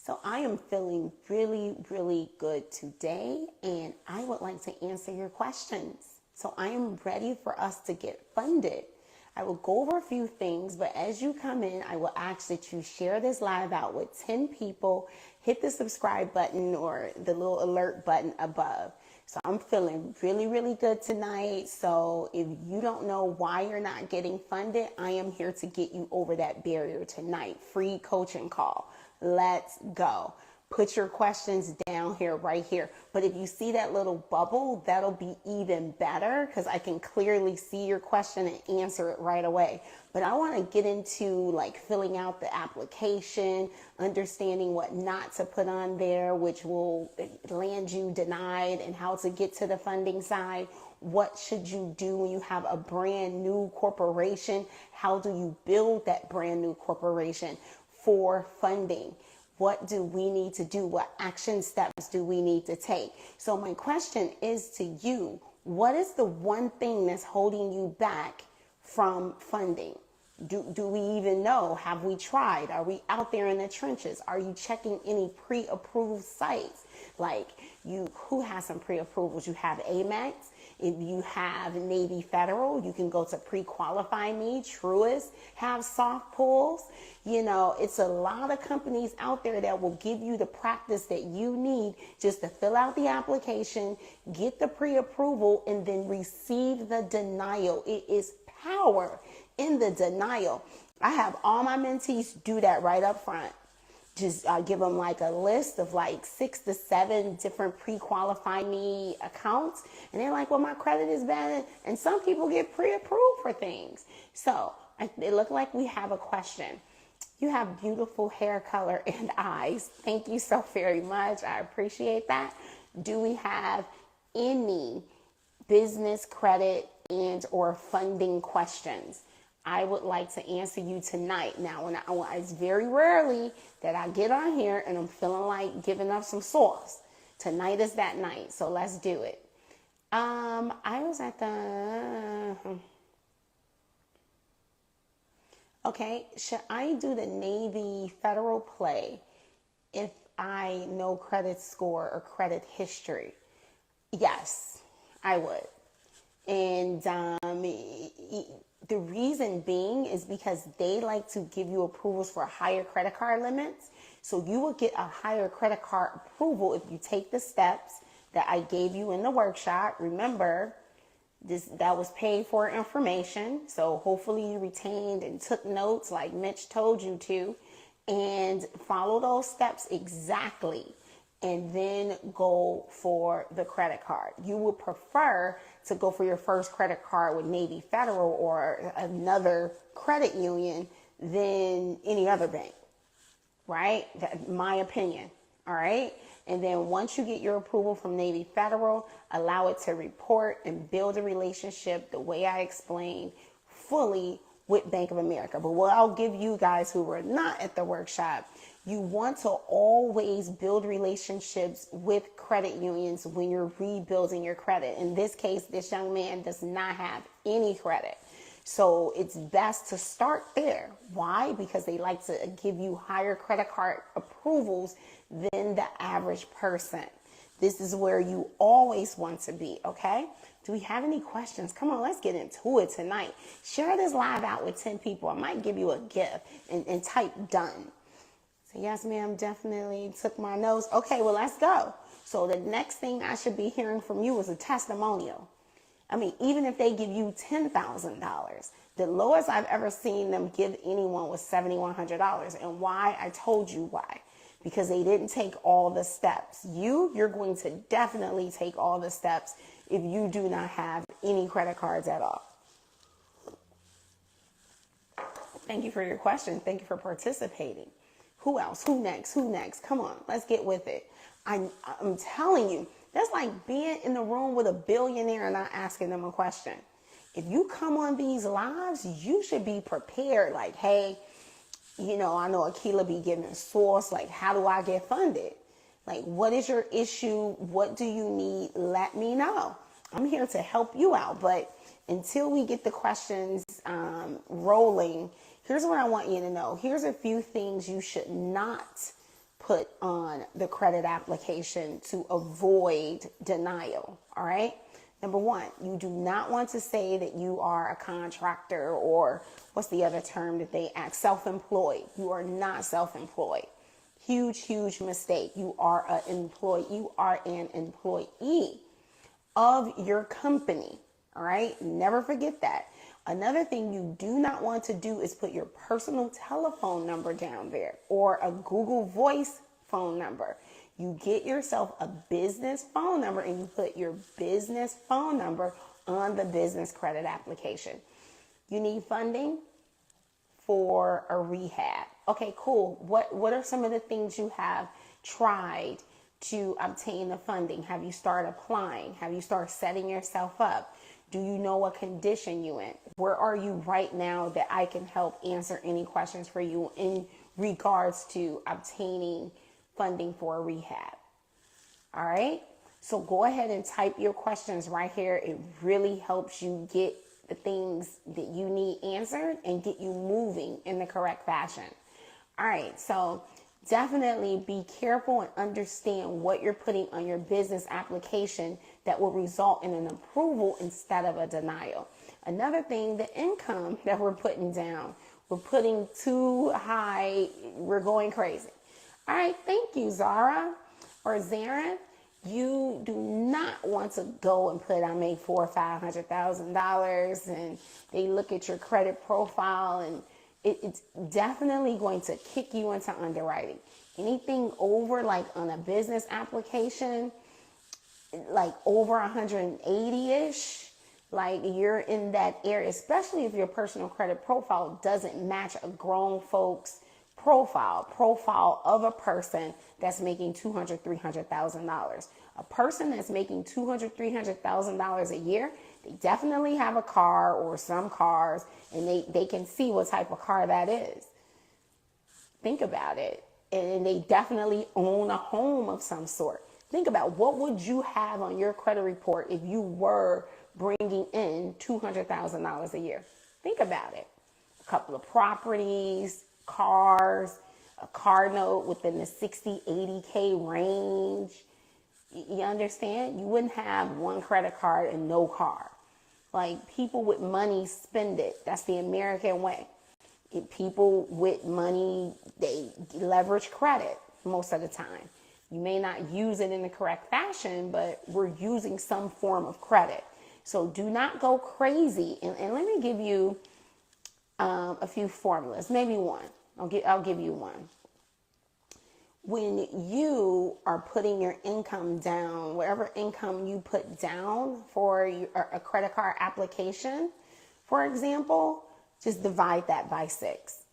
So I am feeling really, really good today, and I would like to answer your questions. So I am ready for us to get funded. I will go over a few things, but as you come in, I will ask that you share this live out with 10 people, hit the subscribe button or the little alert button above. So I'm feeling really, really good tonight. So if you don't know why you're not getting funded, I am here to get you over that barrier tonight. Free coaching call. Let's go. Put your questions down here, right here. But if you see that little bubble, that'll be even better because I can clearly see your question and answer it right away. But I want to get into like filling out the application, understanding what not to put on there, which will land you denied, and how to get to the funding side. What should you do when you have a brand new corporation? How do you build that brand new corporation for funding? What do we need to do? What action steps do we need to take? So my question is to you, what is the one thing that's holding you back from funding? Do we even know? Have we tried? Are we out there in the trenches? Are you checking any pre-approved sites? Like who has some pre-approvals? You have Amex. If you have Navy Federal, you can go to Pre-Qualify Me. Truist have soft pulls. You know, it's a lot of companies out there that will give you the practice that you need just to fill out the application, get the pre-approval, and then receive the denial. It is power in the denial. I have all my mentees do that right up front. Just give them like a list of like 6 to 7 different pre-qualify me accounts. And they're like, well, my credit is bad. And some people get pre-approved for things. So it looked like we have a question. You have beautiful hair color and eyes. Thank you so very much. I appreciate that. Do we have any business credit and or funding questions? I would like to answer you tonight. Now, it's very rarely that I get on here and I'm feeling like giving up some sauce. Tonight is that night, so let's do it. I was at the... Okay, should I do the Navy Federal play if I know credit score or credit history? Yes, I would. And the reason being is because they like to give you approvals for higher credit card limits. So you will get a higher credit card approval if you take the steps that I gave you in the workshop. Remember, that was paid for information. So hopefully you retained and took notes like Mitch told you to, and follow those steps exactly. And then go for the credit card. You would prefer to go for your first credit card with Navy Federal or another credit union than any other bank, right? That's my opinion, all right? And then once you get your approval from Navy Federal, allow it to report and build a relationship the way I explained fully with Bank of America. But what I'll give you guys who were not at the workshop, you want to always build relationships with credit unions when you're rebuilding your credit. In this case, this young man does not have any credit. So it's best to start there. Why? Because they like to give you higher credit card approvals than the average person. This is where you always want to be, okay? Do we have any questions? Come on, let's get into it tonight. Share this live out with 10 people. I might give you a gift and type done. So yes, ma'am, definitely took my notes. Okay, well, let's go. So the next thing I should be hearing from you is a testimonial. I mean, even if they give you $10,000, the lowest I've ever seen them give anyone was $7,100. And why? I told you why. Because they didn't take all the steps. You're going to definitely take all the steps if you do not have any credit cards at all. Thank you for your question. Thank you for participating. Who else? Who next? Who next? Come on, let's get with it. I'm telling you, that's like being in the room with a billionaire and not asking them a question. If you come on these lives, you should be prepared. Like, hey, you know, I know Akila be giving source. Like, how do I get funded? Like, what is your issue? What do you need? Let me know. I'm here to help you out. But until we get the questions rolling, here's what I want you to know. Here's a few things you should not put on the credit application to avoid denial. All right. Number one, you do not want to say that you are a contractor, or what's the other term that they ask? Self-employed. You are not self-employed. Huge, huge mistake. You are an employee. You are an employee of your company. All right. Never forget that. Another thing you do not want to do is put your personal telephone number down there, or a Google Voice phone number. You get yourself a business phone number and you put your business phone number on the business credit application. You need funding for a rehab. Okay, cool. What are some of the things you have tried to obtain the funding? Have you started applying? Have you started setting yourself up? Do you know what condition you in? Where are you right now that I can help answer any questions for you in regards to obtaining funding for a rehab? All right. So go ahead and type your questions right here. It really helps you get the things that you need answered and get you moving in the correct fashion. All right. So definitely be careful and understand what you're putting on your business application that will result in an approval instead of a denial. Another thing, the income that we're putting down, we're putting too high. We're going crazy. All right. Thank you, Zara or Zarin. You do not want to go and put, I make $400,000 or $500,000, and they look at your credit profile, and it's definitely going to kick you into underwriting. Anything over, like on a business application, like over 180-ish, like you're in that area, especially if your personal credit profile doesn't match a grown folks profile of a person that's making $200,000, $300,000. A person that's making $200,000, $300,000 a year, they definitely have a car or some cars, and they can see what type of car that is. Think about it. And they definitely own a home of some sort. Think about, what would you have on your credit report if you were bringing in $200,000 a year? Think about it. A couple of properties, cars, a car note within the 60, 80K range. You understand? You wouldn't have one credit card and no car. Like, people with money spend it. That's the American way. People with money, they leverage credit most of the time. You may not use it in the correct fashion, but we're using some form of credit. So do not go crazy. And let me give you a few formulas, maybe one. I'll give you one. When you are putting your income down, whatever income you put down for a credit card application, for example, just divide that by 6.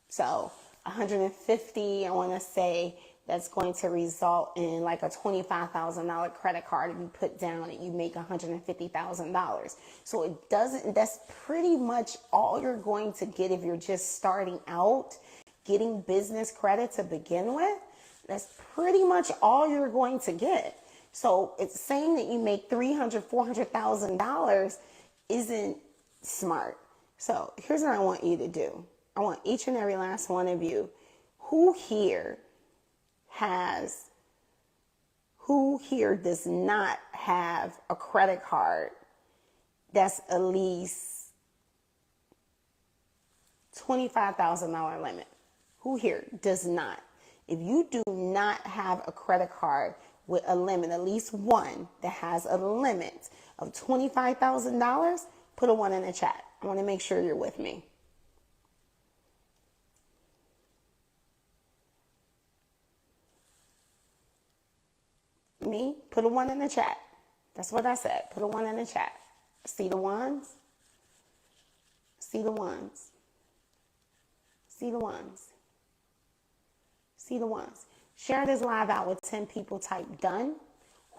So 150, I want to say, that's going to result in like a $25,000 credit card if you put down and you make $150,000. So it doesn't, that's pretty much all you're going to get if you're just starting out getting business credit to begin with. That's pretty much all you're going to get. So it's saying that you make $300,000, $400,000 isn't smart. So here's what I want you to do. I want each and every last one of you, who here does not have a credit card that's at least $25,000 limit? Who here does not? If you do not have a credit card with a limit, at least one that has a limit of $25,000, put a 1 in the chat. I want to make sure you're with me. Me, put a 1 in the chat. That's what I said. Put a 1 in the chat. See the ones? See the ones. See the ones. See the ones. Share this live out with 10 people. Type done.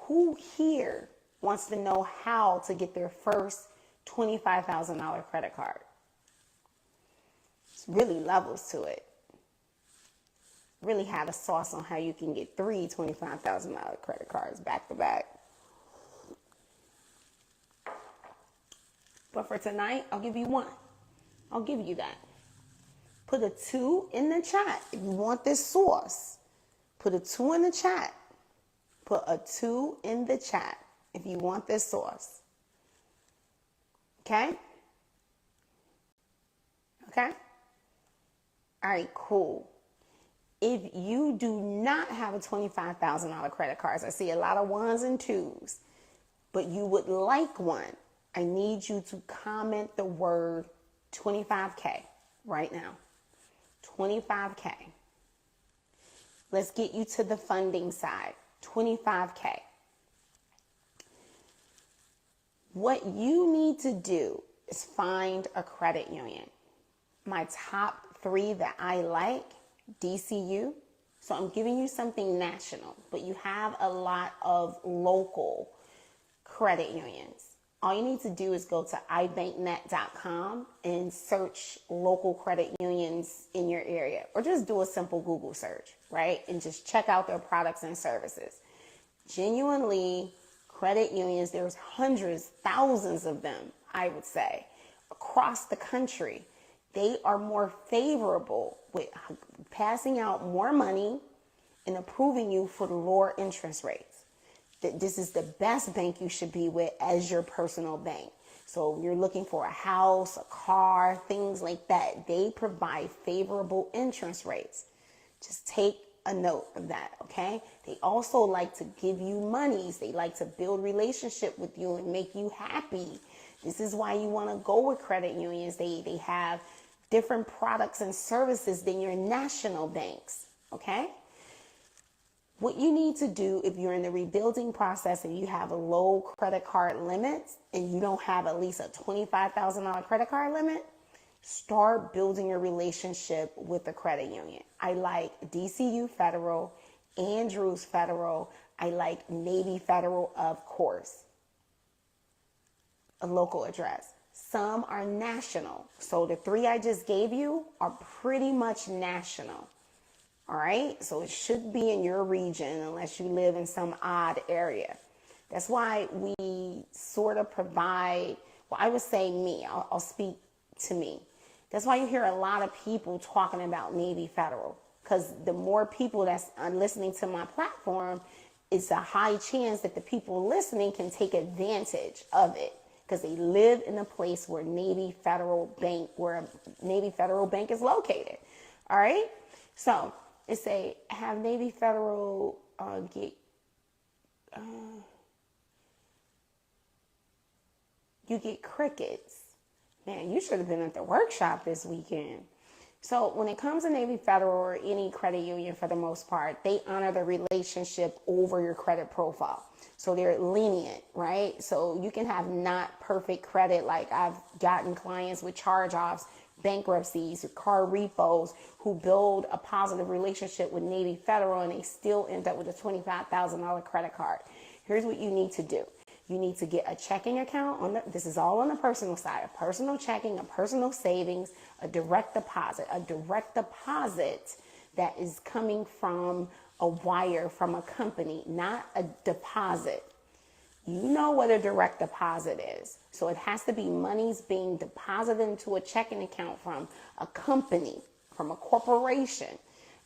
Who here wants to know how to get their first $25,000 credit card? It's really levels to it. Really have a sauce on how you can get 3 $25,000 credit cards back to back. But for tonight, I'll give you 1. I'll give you that. Put a 2 in the chat if you want this sauce. Put a 2 in the chat. Put a 2 in the chat if you want this sauce. Okay? Okay? All right, cool. If you do not have a $25,000 credit card, I see a lot of 1s and 2s, but you would like one, I need you to comment the word 25K right now. 25K. Let's get you to the funding side. 25K. What you need to do is find a credit union. My top 3 that I like, DCU. So I'm giving you something national, but you have a lot of local credit unions. All you need to do is go to ibanknet.com and search local credit unions in your area, or just do a simple Google search, right? And just check out their products and services. Genuinely, credit unions, there's hundreds, thousands of them, I would say, across the country. They are more favorable with passing out more money and approving you for lower interest rates. That this is the best bank you should be with as your personal bank. So you're looking for a house, a car, things like that. They provide favorable interest rates. Just take a note of that, okay? They also like to give you monies. They like to build relationship with you and make you happy. This is why you want to go with credit unions. They have different products and services than your national banks, okay? What you need to do if you're in the rebuilding process and you have a low credit card limits and you don't have at least a $25,000 credit card limit, start building a relationship with a credit union. I like DCU Federal, Andrews Federal. I like Navy Federal, of course. A local address. Some are national. So the 3 I just gave you are pretty much national. All right. So it should be in your region unless you live in some odd area. That's why we sort of provide, well, I would say me, I'll speak to me. That's why you hear a lot of people talking about Navy Federal, because the more people that's listening to my platform, it's a high chance that the people listening can take advantage of it because they live in a place where Navy Federal Bank is located. All right. So it say, have Navy Federal you get crickets. Man, you should have been at the workshop this weekend. So when it comes to Navy Federal or any credit union, for the most part, they honor the relationship over your credit profile. So they're lenient, right? So you can have not perfect credit. Like I've gotten clients with charge-offs, bankruptcies, car repos who build a positive relationship with Navy Federal and they still end up with a $25,000 credit card. Here's what you need to do. You need to get a checking account. This is all on the personal side. A personal checking, a personal savings, a direct deposit. A direct deposit that is coming from a wire from a company, not a deposit. You know what a direct deposit is. So it has to be monies being deposited into a checking account from a company, from a corporation.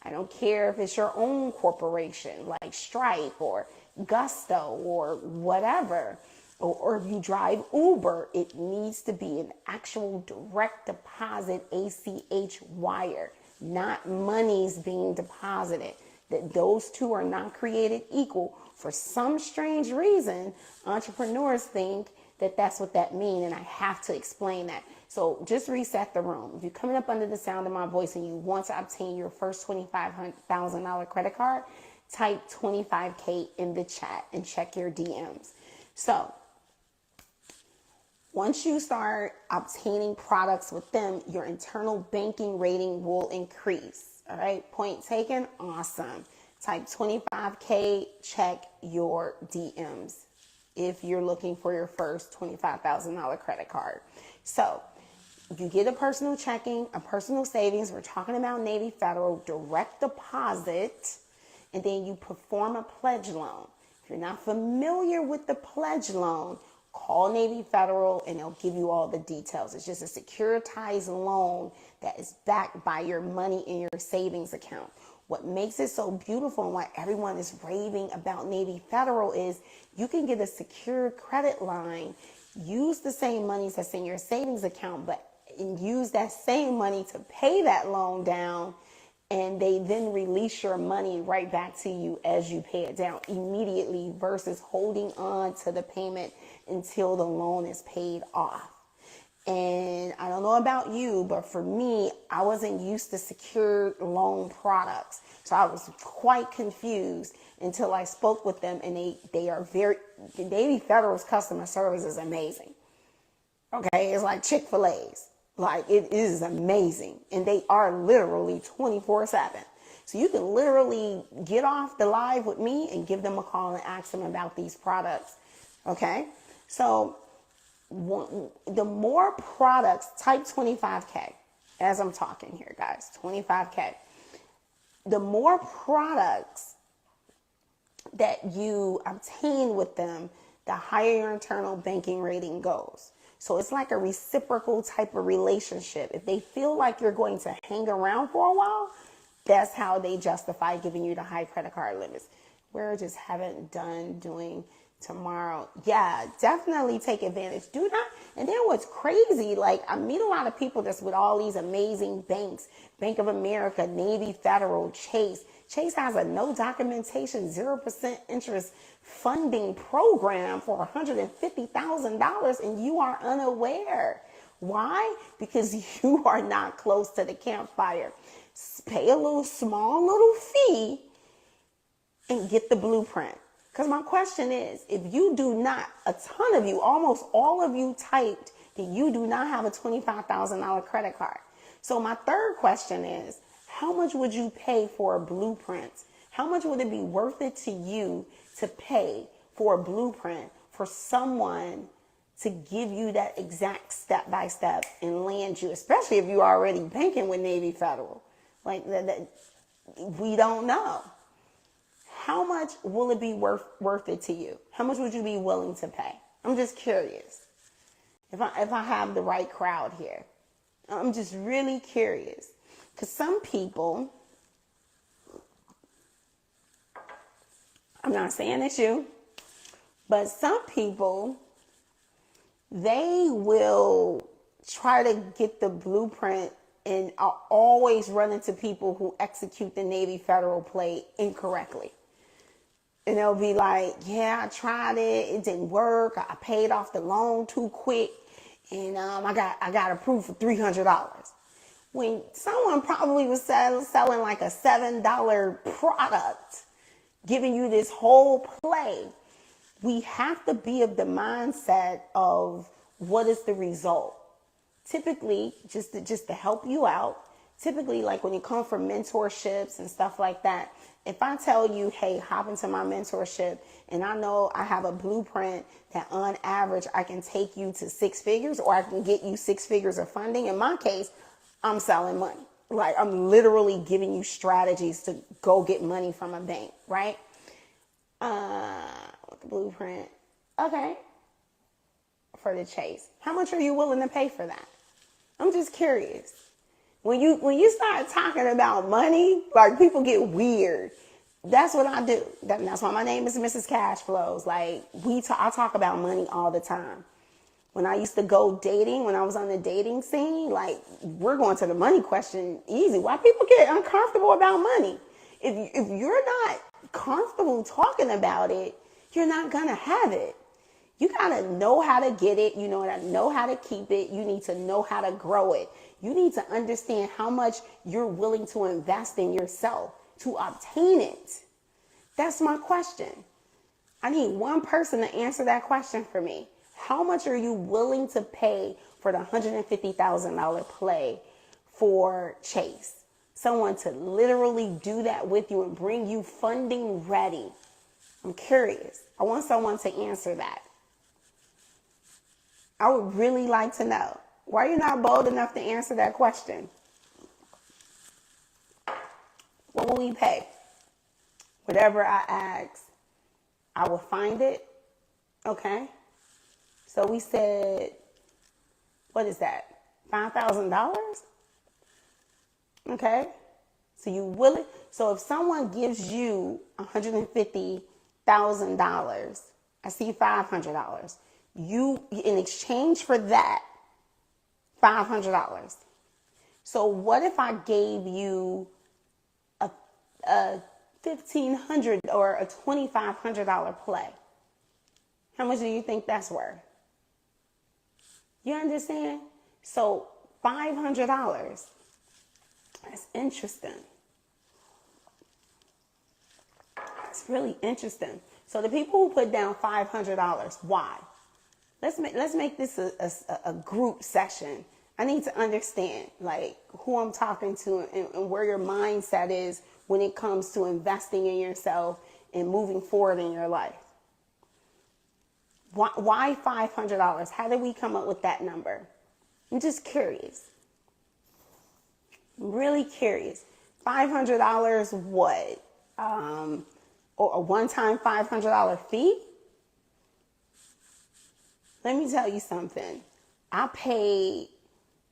I don't care if it's your own corporation like Stripe or Gusto or whatever, or if you drive Uber, it needs to be an actual direct deposit ACH wire, not monies being deposited. That those two are not created equal. For some strange reason, entrepreneurs think that that's what that means, and I have to explain that. So just reset the room. If you're coming up under the sound of my voice and you want to obtain your first $25,000 credit card, type 25K in the chat and check your DMs. So once you start obtaining products with them, your internal banking rating will increase. All right, point taken. Awesome. Type 25K, check your DMs if you're looking for your first $25,000 credit card. So you get a personal checking, a personal savings. We're talking about Navy Federal, direct deposit, and then you perform a pledge loan. If you're not familiar with the pledge loan, call Navy Federal and they'll give you all the details. It's just a securitized loan that is backed by your money in your savings account. What makes it so beautiful and why everyone is raving about Navy Federal is you can get a secured credit line, use the same monies that's in your savings account, and use that same money to pay that loan down, and they then release your money right back to you as you pay it down immediately versus holding on to the payment until the loan is paid off. And I don't know about you, but for me, I wasn't used to secured loan products. So I was quite confused until I spoke with them, and they are Navy Federal's customer service is amazing. Okay, it's like Chick-fil-A's. Like, it is amazing. And they are literally 24/7. So you can literally get off the live with me and give them a call and ask them about these products. Okay, so the more products, type 25K, as I'm talking here, guys, 25K. The more products that you obtain with them, the higher your internal banking rating goes. So it's like a reciprocal type of relationship. If they feel like you're going to hang around for a while, that's how they justify giving you the high credit card limits. We're just haven't done doing tomorrow. Yeah, definitely take advantage. Do not. And then what's crazy, like I meet a lot of people that's with all these amazing banks, Bank of America, Navy Federal, Chase. Chase has a no documentation, 0% interest funding program for $150,000 and you are unaware. Why? Because you are not close to the campfire. Pay a small little fee and get the blueprint. Because my question is, if you do not, a ton of you, almost all of you typed that you do not have a $25,000 credit card. So my third question is, how much would you pay for a blueprint? How much would it be worth it to you to pay for a blueprint for someone to give you that exact step-by-step and land you, especially if you're already banking with Navy Federal? Like that, we don't know. How much will it be worth it to you? How much would you be willing to pay? I'm just curious. If I have the right crowd here, I'm just really curious. Because some people, I'm not saying it's you, but some people, they will try to get the blueprint and are always run into people who execute the Navy Federal play incorrectly. And they'll be like, yeah, I tried it. It didn't work. I paid off the loan too quick. And I got approved for $300. When someone probably was selling like a $7 product, giving you this whole play, we have to be of the mindset of what is the result. Typically, just to help you out, typically like when you come for mentorships and stuff like that, if I tell you, hey, hop into my mentorship, and I know I have a blueprint that on average I can take you to 6 figures, or I can get you 6 figures of funding. In my case, I'm selling money. Like I'm literally giving you strategies to go get money from a bank, right? With the blueprint. Okay. For the Chase. How much are you willing to pay for that? I'm just curious. When you start talking about money, like people get weird. That's what I do. That's why my name is Mrs. Cash Flows. Like I talk about money all the time. When I used to go dating, when I was on the dating scene, like we're going to the money question easy. Why people get uncomfortable about money? If you're not comfortable talking about it, you're not gonna have it. You gotta know how to get it. You know how to keep it. You need to know how to grow it. You need to understand how much you're willing to invest in yourself to obtain it. That's my question. I need one person to answer that question for me. How much are you willing to pay for the $150,000 play for Chase? Someone to literally do that with you and bring you funding ready. I'm curious. I want someone to answer that. I would really like to know. Why are you not bold enough to answer that question? What will we pay? Whatever I ask, I will find it. Okay? So we said, what is that? $5,000? Okay? So you willing? So if someone gives you $150,000, I see $500. You, in exchange for that, $500. So what if I gave you a $1,500 or a $2,500 play? How much do you think that's worth? You understand? So $500. That's interesting. It's really interesting. So the people who put down $500, why? Let's make this a group session. I need to understand like who I'm talking to and where your mindset is when it comes to investing in yourself and moving forward in your life. Why $500? How did we come up with that number? I'm just curious. I'm really curious. $500 what? Or a one-time $500 fee? Let me tell you something. I paid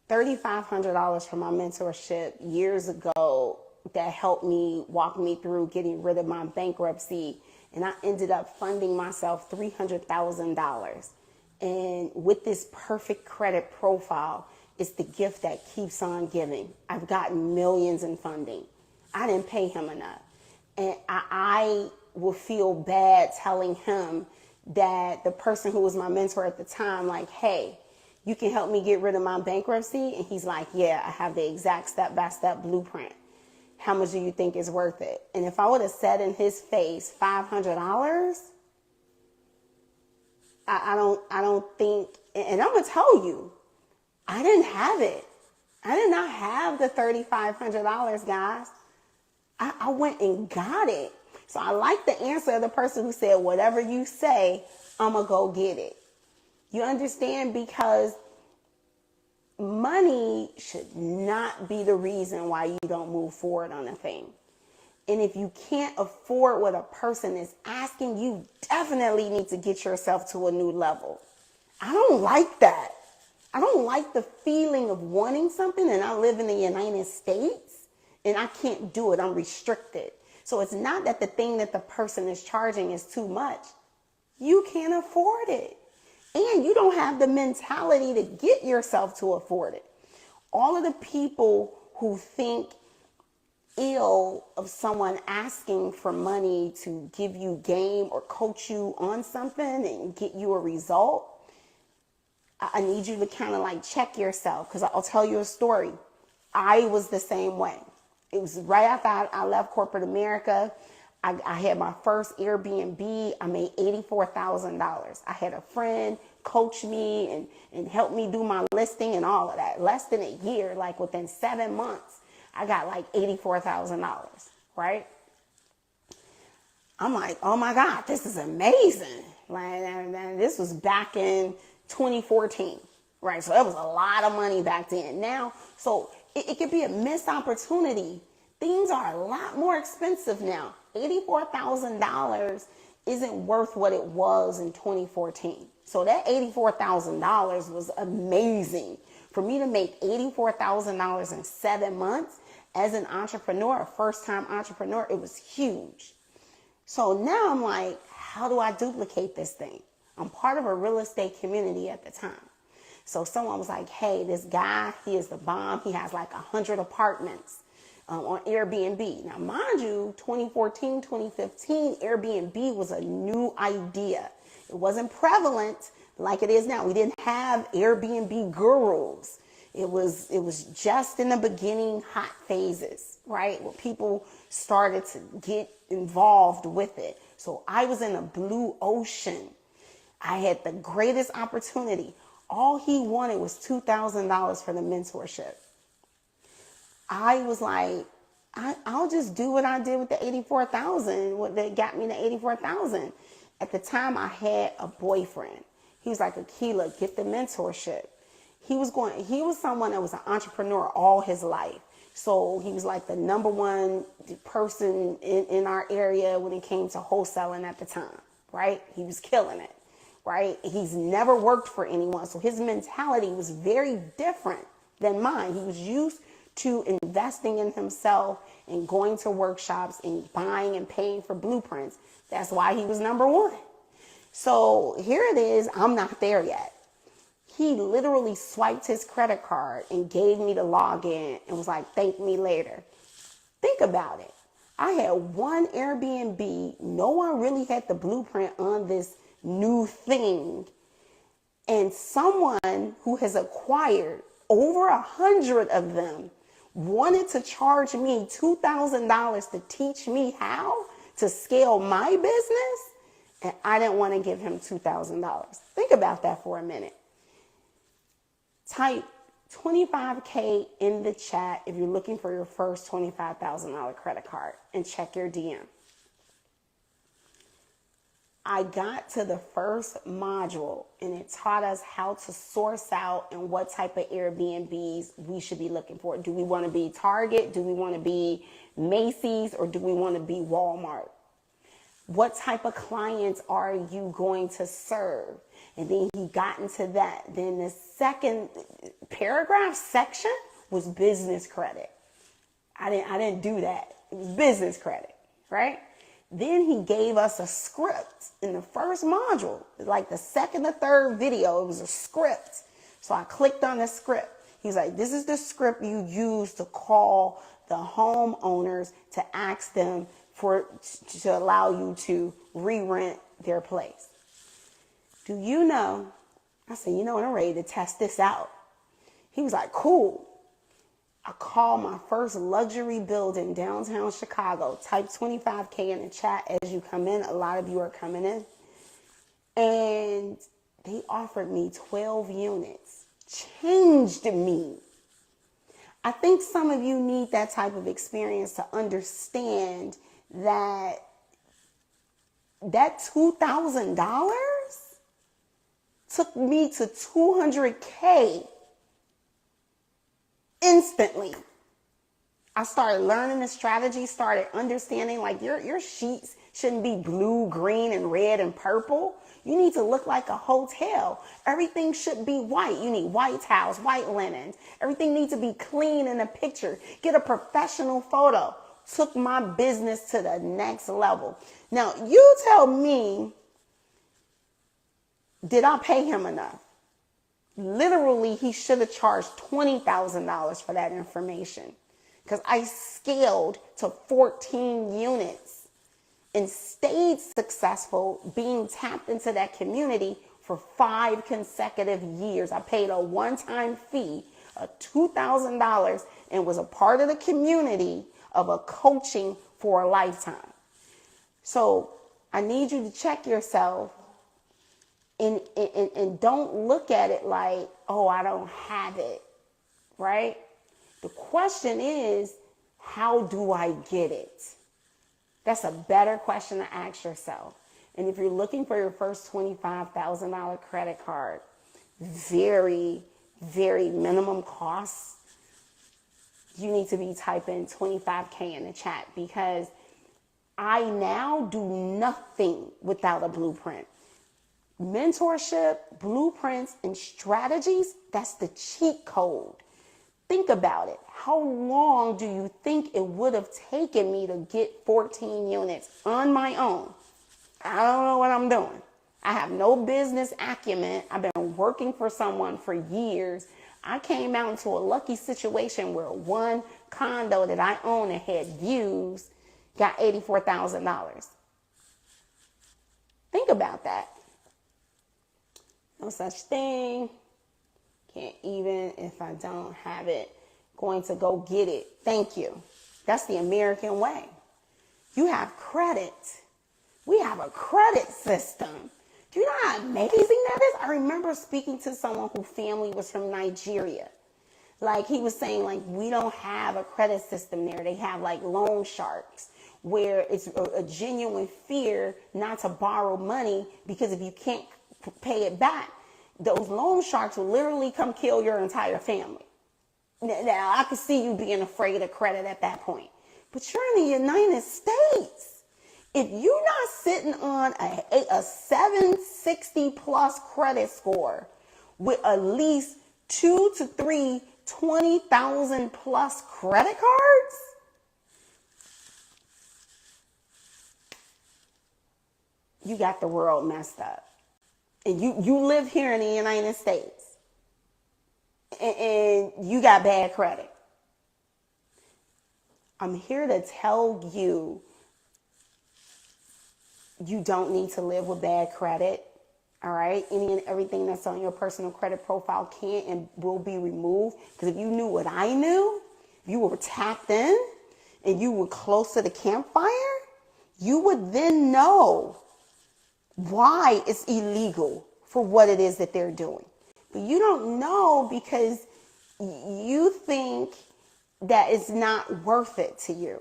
$3,500 for my mentorship years ago that helped me walk me through getting rid of my bankruptcy. And I ended up funding myself $300,000. And with this perfect credit profile, it's the gift that keeps on giving. I've gotten millions in funding. I didn't pay him enough. And I will feel bad telling him that the person who was my mentor at the time, like, hey, you can help me get rid of my bankruptcy? And he's like, yeah, I have the exact step-by-step blueprint. How much do you think is worth it? And if I would have said in his face, $500, I don't think, and I'm going to tell you, I didn't have it. I did not have the $3,500, guys. I went and got it. So I like the answer of the person who said, whatever you say, I'm going to go get it. You understand? Because money should not be the reason why you don't move forward on a thing. And if you can't afford what a person is asking, you definitely need to get yourself to a new level. I don't like that. I don't like the feeling of wanting something and I live in the United States and I can't do it. I'm restricted. So it's not that the thing that the person is charging is too much. You can't afford it. And you don't have the mentality to get yourself to afford it. All of the people who think ill of someone asking for money to give you game or coach you on something and get you a result, I need you to kind of like check yourself, because I'll tell you a story. I was the same way. It was right after I left corporate America. I had my first Airbnb. I made $84,000. I had a friend coach me and help me do my listing and all of that. Less than a year, like within 7 months, I got like $84,000, right? I'm like, oh my God, this is amazing. Like, and this was back in 2014, right? So that was a lot of money back then. Now, so it could be a missed opportunity. Things are a lot more expensive now. $84,000 isn't worth what it was in 2014. So that $84,000 was amazing. For me to make $84,000 in 7 months as an entrepreneur, a first-time entrepreneur, it was huge. So now I'm like, how do I duplicate this thing? I'm part of a real estate community at the time. So someone was like, hey, this guy, he is the bomb. He has like 100 apartments on Airbnb. Now, mind you, 2014, 2015, Airbnb was a new idea. It wasn't prevalent like it is now. We didn't have Airbnb gurus. It was just in the beginning hot phases, right? Where people started to get involved with it. So I was in a blue ocean. I had the greatest opportunity. All he wanted was $2,000 for the mentorship. I was like, I'll just do what I did with the 84,000. What that got me the 84,000. At the time, I had a boyfriend. He was like, Akila, get the mentorship. He was someone that was an entrepreneur all his life. So he was like the number one person in our area when it came to wholesaling at the time, right? He was killing it, right? He's never worked for anyone. So his mentality was very different than mine. He was used to investing in himself and going to workshops and buying and paying for blueprints. That's why he was number one. So here it is. I'm not there yet. He literally swiped his credit card and gave me the login and was like, thank me later. Think about it. I had one Airbnb. No one really had the blueprint on this new thing. And someone who has acquired over 100 of them wanted to charge me $2,000 to teach me how to scale my business. And I didn't want to give him $2,000. Think about that for a minute. Type 25K in the chat if you're looking for your first $25,000 credit card and check your DM. I got to the first module and it taught us how to source out and what type of Airbnbs we should be looking for. Do we want to be Target? Do we want to be Macy's? Or do we want to be Walmart? What type of clients are you going to serve? And then he got into that. Then the second paragraph section was business credit. I didn't do that. It was business credit, right? Then he gave us a script in the first module, like the second or third video, it was a script. So I clicked on the script. He's like, this is the script you use to call the homeowners to ask them to allow you to re-rent their place. Do you know? I said, you know what, I'm ready to test this out. He was like, cool. I called my first luxury building downtown Chicago. Type 25K in the chat as you come in. A lot of you are coming in. And they offered me 12 units. Changed me. I think some of you need that type of experience to understand that $2,000 took me to 200K instantly. I started learning the strategy, started understanding like your sheets shouldn't be blue, green, and red and purple. You need to look like a hotel. Everything should be white. You need white towels, white linens. Everything needs to be clean in the picture. Get a professional photo. Took my business to the next level. Now, you tell me, did I pay him enough? Literally, he should have charged $20,000 for that information because I scaled to 14 units and stayed successful being tapped into that community for 5 consecutive years. I paid a one-time fee of $2,000 and was a part of the community of a coaching for a lifetime. So I need you to check yourself. And don't look at it like, oh, I don't have it, right? The question is, how do I get it? That's a better question to ask yourself. And if you're looking for your first $25,000 credit card, very, very minimum costs, you need to be typing 25K in the chat because I now do nothing without a blueprint. Mentorship, blueprints, and strategies, that's the cheat code. Think about it. How long do you think it would have taken me to get 14 units on my own? I don't know what I'm doing. I have no business acumen. I've been working for someone for years. I came out into a lucky situation where one condo that I own and had views got $84,000. Think about that. No such thing. Can't even if I don't have it. Going to go get it. Thank you. That's the American way. You have credit. We have a credit system. Do you know how amazing that is? I remember speaking to someone whose family was from Nigeria. Like he was saying, like, we don't have a credit system there. They have like loan sharks where it's a genuine fear not to borrow money because if you can't pay it back, those loan sharks will literally come kill your entire family. Now, I could see you being afraid of credit at that point. But you're in the United States. If you're not sitting on a 760 plus credit score with at least 2 to 3 20,000 plus credit cards? You got the world messed up. And you live here in the United States. And you got bad credit. I'm here to tell you, you don't need to live with bad credit. All right. Any and everything that's on your personal credit profile can and will be removed. Because if you knew what I knew, if you were tapped in and you were close to the campfire, you would then know why it's illegal for what it is that they're doing. But you don't know because you think that it's not worth it to you.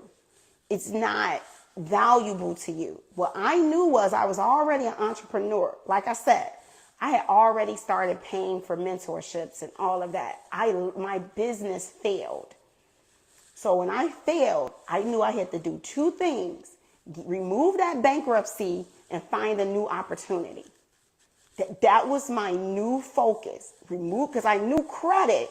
It's not valuable to you. What I knew was I was already an entrepreneur. Like I said, I had already started paying for mentorships and all of that. My business failed. So when I failed, I knew I had to do two things: remove that bankruptcy and find a new opportunity. That was my new focus. Remove, because I knew credit,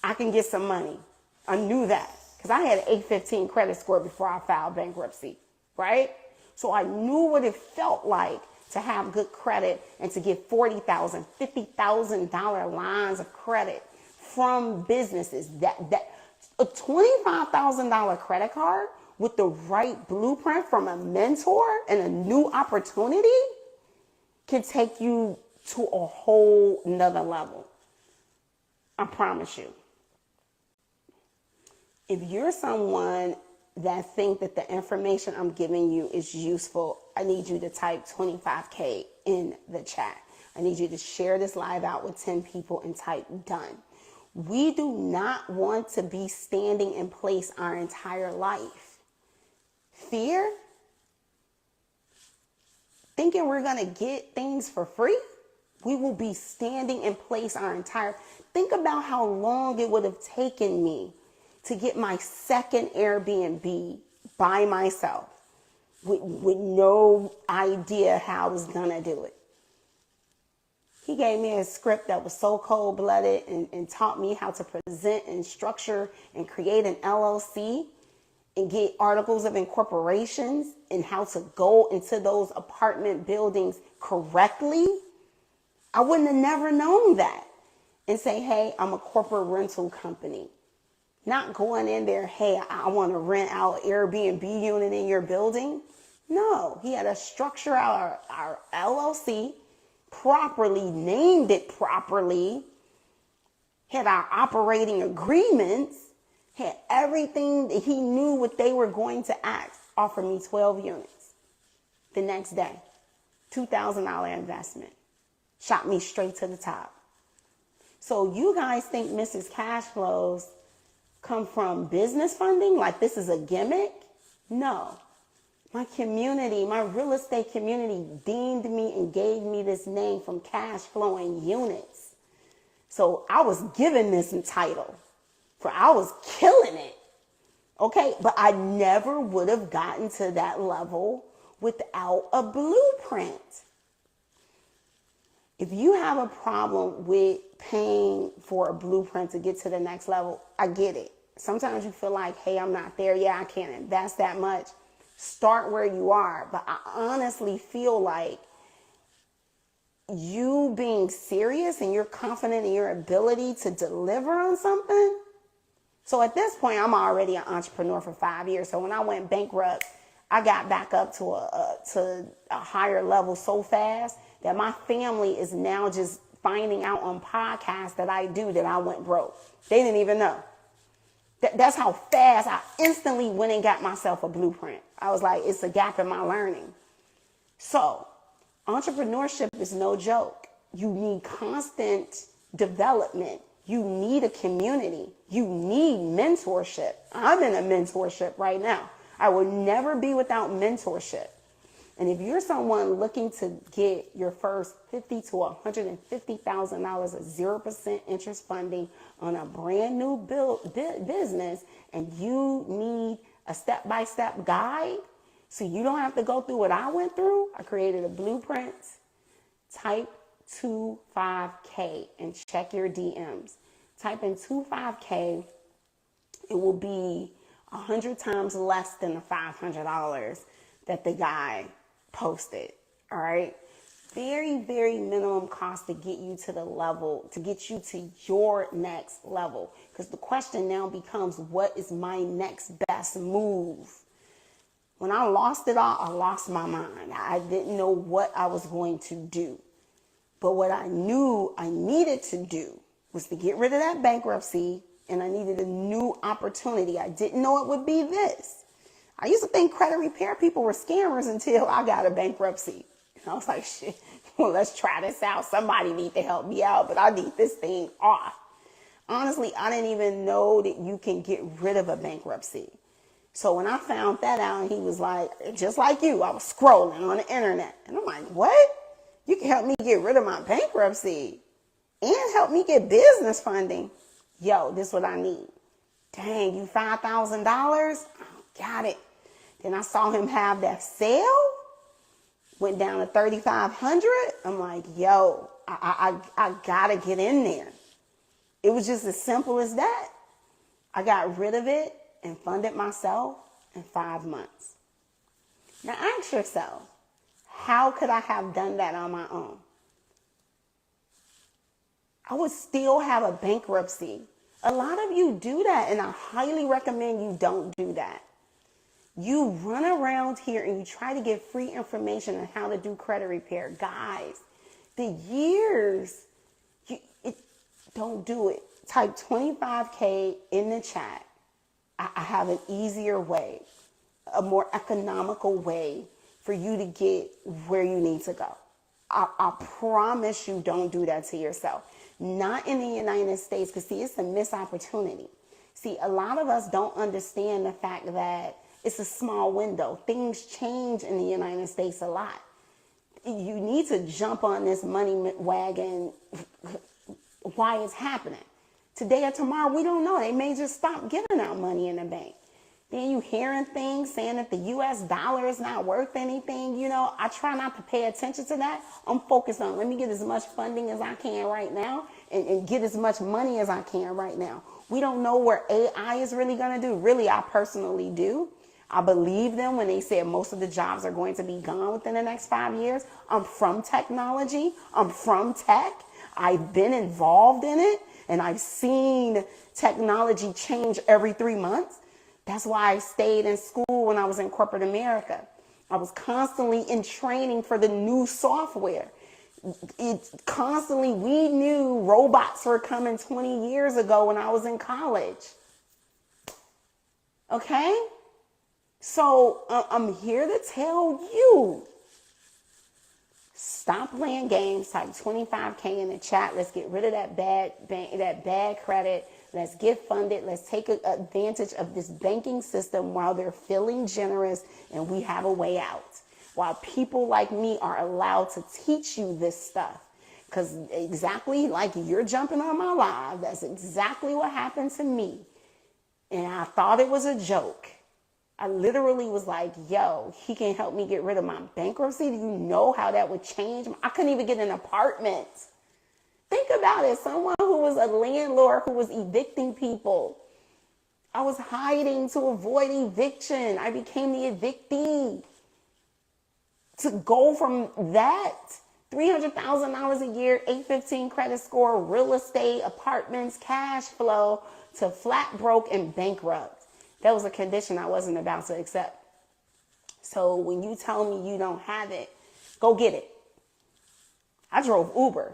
I can get some money. I knew that because I had an 815 credit score before I filed bankruptcy, right? So I knew what it felt like to have good credit and to get $40,000, $50,000 lines of credit from businesses. That a $25,000 credit card with the right blueprint from a mentor and a new opportunity can take you to a whole nother level. I promise you. If you're someone that think that the information I'm giving you is useful, I need you to type 25K in the chat. I need you to share this live out with 10 people and type done. We do not want to be standing in place our entire life. Fear? Thinking we're going to get things for free? We will be standing in place our entire... Think about how long it would have taken me to get my second Airbnb by myself with no idea how I was going to do it. He gave me a script that was so cold-blooded and taught me how to present and structure and create an LLC and get articles of incorporations and how to go into those apartment buildings correctly. I wouldn't have never known that. And say, hey, I'm a corporate rental company. Not going in there, hey, I want to rent out an Airbnb unit in your building. No, he had to structure our LLC properly, named it properly, had our operating agreements, had everything that he knew what they were going to ask, offer me 12 units. The next day, $2,000 investment, shot me straight to the top. So you guys think Mrs. Cash Flows come from business funding? Like this is a gimmick? No. My community, my real estate community deemed me and gave me this name from cash flowing units. So I was given this title for I was killing it. Okay, but I never would have gotten to that level without a blueprint. If you have a problem with paying for a blueprint to get to the next level, I get it. Sometimes you feel like, hey, I'm not there yet. I can't invest that much. Start where you are. But I honestly feel like you being serious and you're confident in your ability to deliver on something. So at this point, I'm already an entrepreneur for 5 years. So when I went bankrupt, I got back up to a higher level so fast that my family is now just finding out on podcasts that I do that I went broke. They didn't even know. That's how fast I instantly went and got myself a blueprint. I was like, it's a gap in my learning. So entrepreneurship is no joke. You need constant development. You need a community. You need mentorship. I'm in a mentorship right now. I will never be without mentorship. And if you're someone looking to get your first $50,000 to $150,000 of 0% interest funding on a brand new business, and you need a step-by-step guide so you don't have to go through what I went through, I created a blueprint. Type 25K and check your DMs. type in 25K, it will be 100 times less than the $500 that the guy posted. All right. Very, very minimum cost to get you to the level, to get you to your next level. Because the question now becomes, what is my next best move? When I lost it all, I lost my mind. I didn't know what I was going to do. But what I knew I needed to do was to get rid of that bankruptcy, and I needed a new opportunity. I didn't know it would be this. I used to think credit repair people were scammers until I got a bankruptcy. I was like, shit, well, let's try this out. Somebody need to help me out, but I need this thing off. Honestly, I didn't even know that you can get rid of a bankruptcy. So when I found that out, and he was like, just like you, I was scrolling on the internet. And I'm like, what? You can help me get rid of my bankruptcy and help me get business funding. Yo, this is what I need. Dang, you $5,000? Got it. Then I saw him have that sale. Went down to 3,500. I'm like, yo, I gotta get in there. It was just as simple as that. I got rid of it and funded myself in 5 months. Now ask yourself, how could I have done that on my own? I would still have a bankruptcy. A lot of you do that, and I highly recommend you don't do that. You run around here and you try to get free information on how to do credit repair. Guys, the years, don't do it. Type 25K in the chat. I have an easier way, a more economical way for you to get where you need to go. I promise you, don't do that to yourself. Not in the United States, because see, it's a missed opportunity. See, a lot of us don't understand the fact that it's a small window. Things change in the United States a lot. You need to jump on this money wagon while it's happening. Today or tomorrow, we don't know. They may just stop giving out money in the bank. Then you hearing things saying that the US dollar is not worth anything. You know, I try not to pay attention to that. I'm focused on, let me get as much funding as I can right now and get as much money as I can right now. We don't know where AI is really going to do. Really, I personally do. I believe them when they said most of the jobs are going to be gone within the next 5 years. I'm from technology. I'm from tech. I've been involved in it, and I've seen technology change every 3 months. That's why I stayed in school when I was in corporate America. I was constantly in training for the new software. We knew robots were coming 20 years ago when I was in college. Okay? So I'm here to tell you, stop playing games. Type 25K in the chat. Let's get rid of that bad credit. Let's get funded. Let's take advantage of this banking system while they're feeling generous and we have a way out. While people like me are allowed to teach you this stuff. Because exactly like you're jumping on my live, that's exactly what happened to me. And I thought it was a joke. I literally was like, yo, he can help me get rid of my bankruptcy. Do you know how that would change? I couldn't even get an apartment. Think about it. Someone who was a landlord who was evicting people. I was hiding to avoid eviction. I became the evictee. To go from that, $300,000 a year, 815 credit score, real estate, apartments, cash flow, to flat broke and bankrupt. That was a condition I wasn't about to accept. So when you tell me you don't have it, go get it. I drove Uber.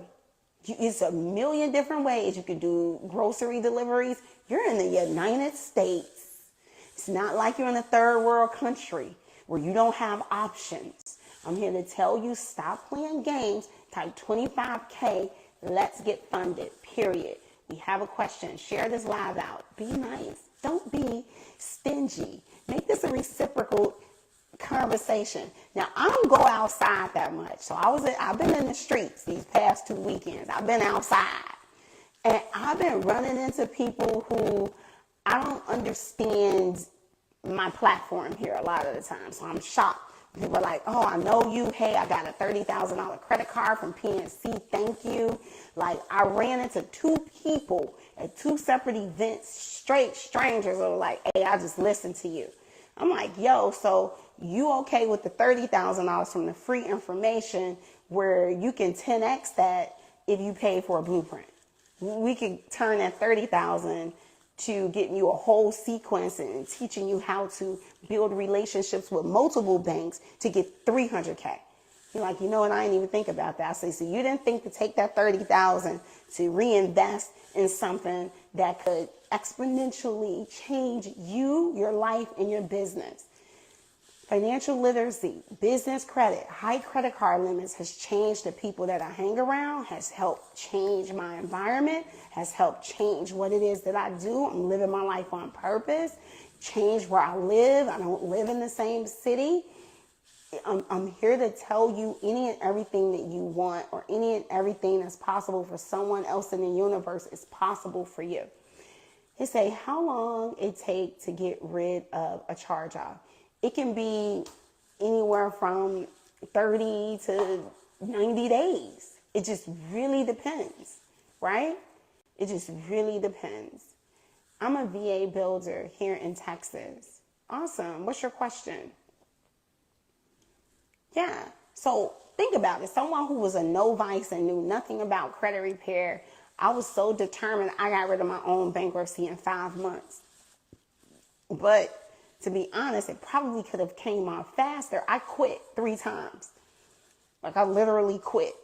It's a million different ways. You could do grocery deliveries. You're in the United States. It's not like you're in a third world country where you don't have options. I'm here to tell you, stop playing games. Type 25K. Let's get funded, period. We have a question. Share this live out. Be nice. Don't be stingy. Make this a reciprocal conversation. Now, I don't go outside that much. So I've been in the streets these past 2 weekends. I've been outside. And I've been running into people who I don't understand my platform here a lot of the time. So I'm shocked. People are like, oh, I know you. Hey, I got a $30,000 credit card from PNC. Thank you. Like, I ran into 2 people at two separate events, straight strangers were like, hey, I just listened to you. I'm like, yo, so you okay with the $30,000 from the free information where you can 10x that if you pay for a blueprint? We could turn that 30,000 to getting you a whole sequence and teaching you how to build relationships with multiple banks to get 300K. You're like, you know what? I didn't even think about that. I say, so you didn't think to take that 30,000 to reinvest in something that could exponentially change you, your life, and your business. Financial literacy, business credit, high credit card limits has changed the people that I hang around, has helped change my environment, has helped change what it is that I do. I'm living my life on purpose, change where I live. I don't live in the same city. I'm here to tell you any and everything that you want, or any and everything that's possible for someone else in the universe is possible for you. They say how long it takes to get rid of a charge-off. It can be anywhere from 30 to 90 days. It just really depends, right? It just really depends. I'm a VA builder here in Texas. Awesome. What's your question? Yeah. So think about it. Someone who was a novice and knew nothing about credit repair. I was so determined. I got rid of my own bankruptcy in 5 months. But to be honest, it probably could have came off faster. I quit 3 times. Like, I literally quit.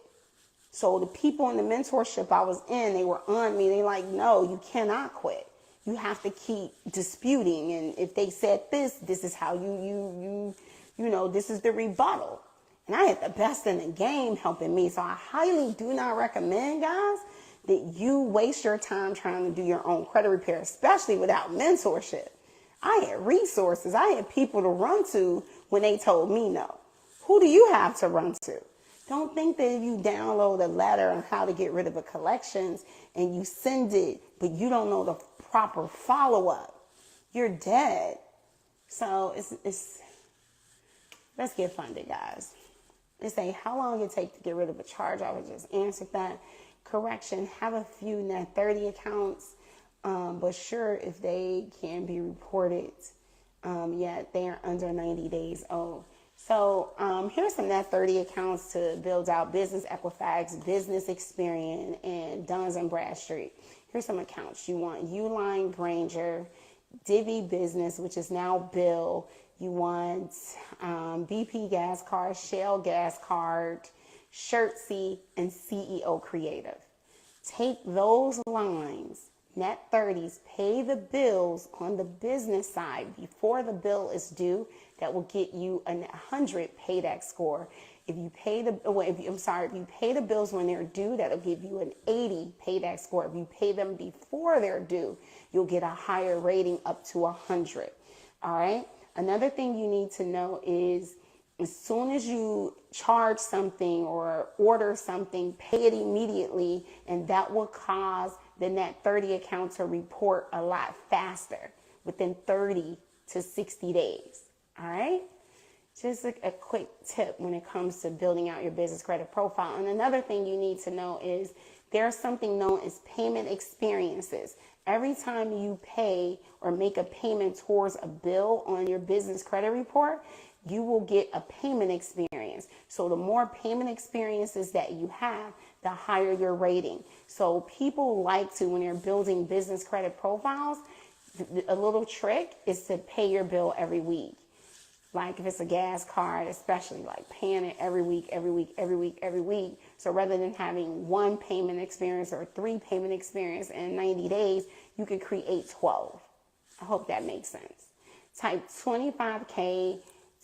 So the people in the mentorship I was in, they were on me. They like, no, you cannot quit. You have to keep disputing. And if they said this is how you know, this is the rebuttal. And I had the best in the game helping me. So I highly do not recommend, guys, that you waste your time trying to do your own credit repair, especially without mentorship. I had resources. I had people to run to when they told me no. Who do you have to run to? Don't think that if you download a letter on how to get rid of a collections and you send it, but you don't know the proper follow-up, you're dead. So let's get funded, guys. They say how long it take to get rid of a charge. I just answered that. Correction, have a few net 30 accounts. But sure, if they can be reported, yet they are under 90 days old. So here's some net 30 accounts to build out Business Equifax, Business Experian, and Duns and Bradstreet. Here's some accounts. You want Uline Granger, Divvy Business, which is now Bill. You want BP Gas Card, Shell Gas Card, Shirtsy, and CEO Creative. Take those lines, net 30s, pay the bills on the business side before the bill is due. That will get you a 100 payback score. If you pay if you pay the bills when they're due, that'll give you an 80 payback score. If you pay them before they're due, you'll get a higher rating up to 100. All right. Another thing you need to know is as soon as you charge something or order something, pay it immediately, and that will cause the net 30 account to report a lot faster within 30 to 60 days. All right. Just a quick tip when it comes to building out your business credit profile. And another thing you need to know is there's something known as payment experiences. Every time you pay or make a payment towards a bill on your business credit report, you will get a payment experience. So the more payment experiences that you have, the higher your rating. So people like to, when they're building business credit profiles, a little trick is to pay your bill every week. Like if it's a gas card, especially like paying it every week. So rather than having one payment experience or 3 payment experience in 90 days, you could create 12. I hope that makes sense. Type 25K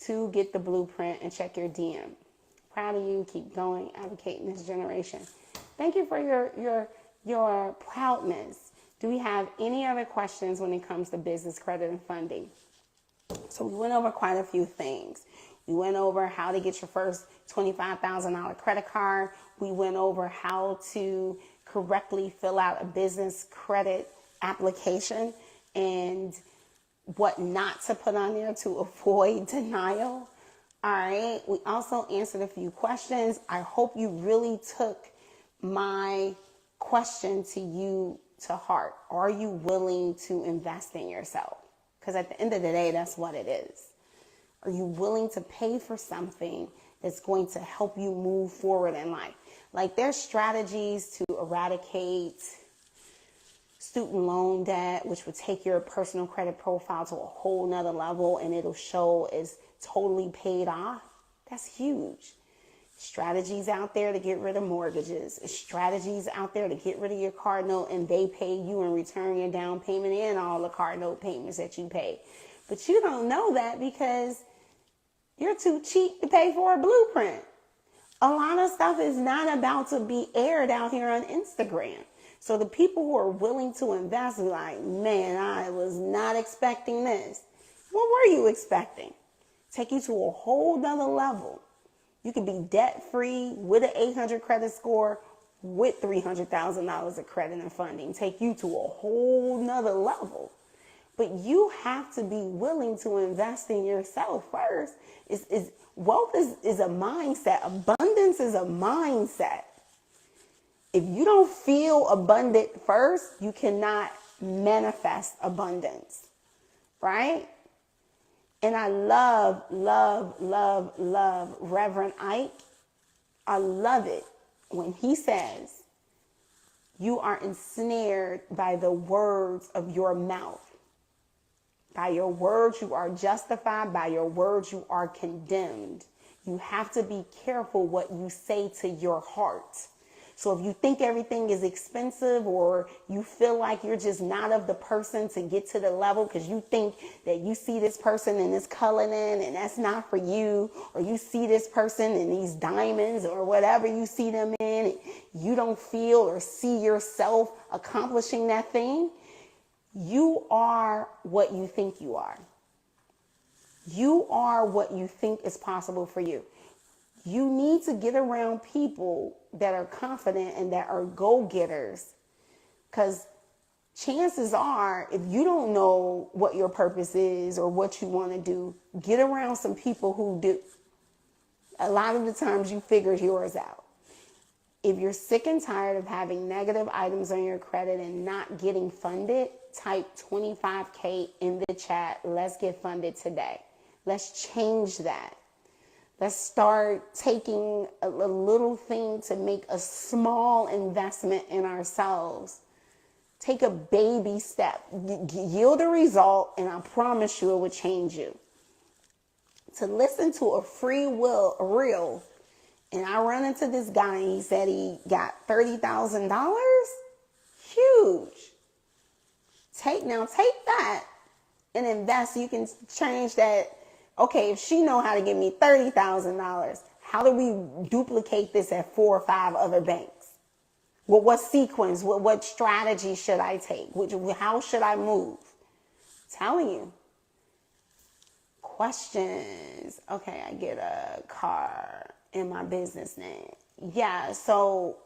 to get the blueprint and check your DM. Proud of you. Keep going, advocating this generation. Thank you for your proudness. Do we have any other questions when it comes to business credit and funding? So we went over quite a few things. We went over how to get your first $25,000 credit card. We went over how to correctly fill out a business credit application and what not to put on there to avoid denial. All right. We also answered a few questions. I hope you really took my question to you to heart? Are you willing to invest in yourself? Because at the end of the day, that's what it is. Are you willing to pay for something that's going to help you move forward in life? Like, there's strategies to eradicate student loan debt, which would take your personal credit profile to a whole nother level, and it'll show it's totally paid off. That's huge. Strategies out there to get rid of mortgages. Strategies out there to get rid of your car note, and they pay you in return your down payment and all the car note payments that you pay. But you don't know that because you're too cheap to pay for a blueprint. A lot of stuff is not about to be aired out here on Instagram. So the people who are willing to invest are like, man, I was not expecting this. What were you expecting? Take you to a whole nother level. You can be debt-free with an 800 credit score with $300,000 of credit and funding. Take you to a whole nother level. But you have to be willing to invest in yourself first. Wealth is a mindset. Abundance is a mindset. If you don't feel abundant first, you cannot manifest abundance, right? And I love Reverend Ike. I love it when he says, you are ensnared by the words of your mouth. By your words, you are justified. By your words, you are condemned. You have to be careful what you say to your heart. So if you think everything is expensive, or you feel like you're just not of the person to get to the level because you think that you see this person in this Cullinan and that's not for you, or you see this person in these diamonds or whatever you see them in, and you don't feel or see yourself accomplishing that thing, you are what you think you are. You are what you think is possible for you. You need to get around people that are confident and that are go-getters, because chances are, if you don't know what your purpose is or what you want to do, get around some people who do. A lot of the times you figured yours out. If you're sick and tired of having negative items on your credit and not getting funded, type 25K in the chat. Let's get funded today. Let's change that. Let's start taking a little thing to make a small investment in ourselves. Take a baby step. Yield a result, and I promise you it will change you. To listen to a free will reel, and I run into this guy, and he said he got $30,000. Huge. Take that and invest. You can change that. Okay, if she know how to give me $30,000, how do we duplicate this at 4 or 5 other banks? Well, what sequence? What strategy should I take? How should I move? I'm telling you. Questions. Okay, I get a car in my business name. Yeah, so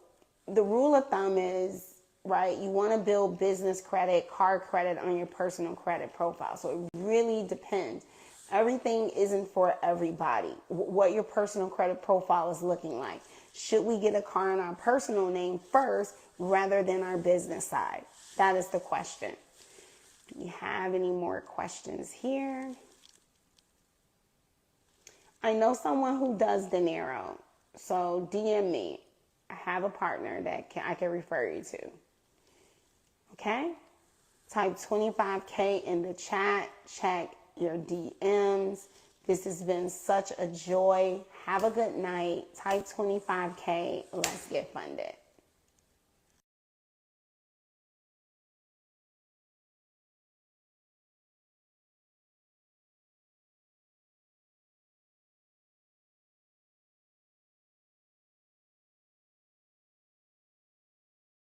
the rule of thumb is, right, you want to build business credit, car credit on your personal credit profile. So it really depends. Everything isn't for everybody. What your personal credit profile is looking like. Should we get a car in our personal name first rather than our business side? That is the question. Do we have any more questions here? I know someone who does dinero, so DM me. I have a partner that I can refer you to. Okay? Type 25K in the chat. Check your DMs. This has been such a joy. Have a good night. Type 25K. Let's get funded.